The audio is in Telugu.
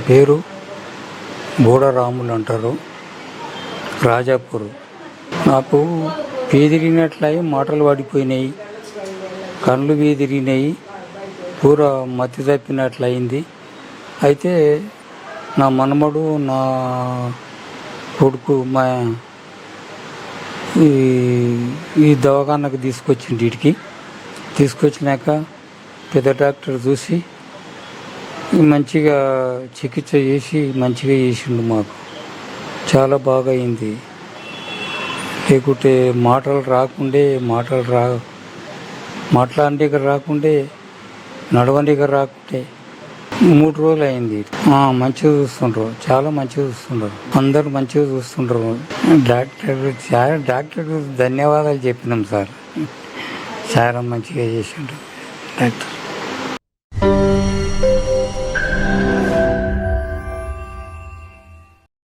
పేరు బోడరాములు అంటారు, రాజాపూర్. నాకు పేదిరిగినట్లయి మాటలు పడిపోయినాయి, కళ్ళు వేదిరిగినాయి, పూర మతి తప్పినట్లయింది. అయితే నా మనమడు, నా కొడుకు ఈ దవాఖానకు తీసుకొచ్చింది. ఇంటికి తీసుకొచ్చినాక పెద్ద డాక్టర్ చూసి మంచిగా చికిత్స చేసి మంచిగా చేసిండు. మాకు చాలా బాగా అయింది. లేకుంటే మాట్లాడడానికి రాకుండే, నడవడానికి రాకుంటే 3 రోజులు అయింది. మంచిగా చూస్తుండ్రు, చాలా మంచిగా చూస్తుండ్రు, అందరూ మంచిగా చూస్తుండ్రు. డాక్టర్కు ధన్యవాదాలు చెప్పినాం సార్. చాలా మంచిగా చేసిండ్రు డాక్టర్.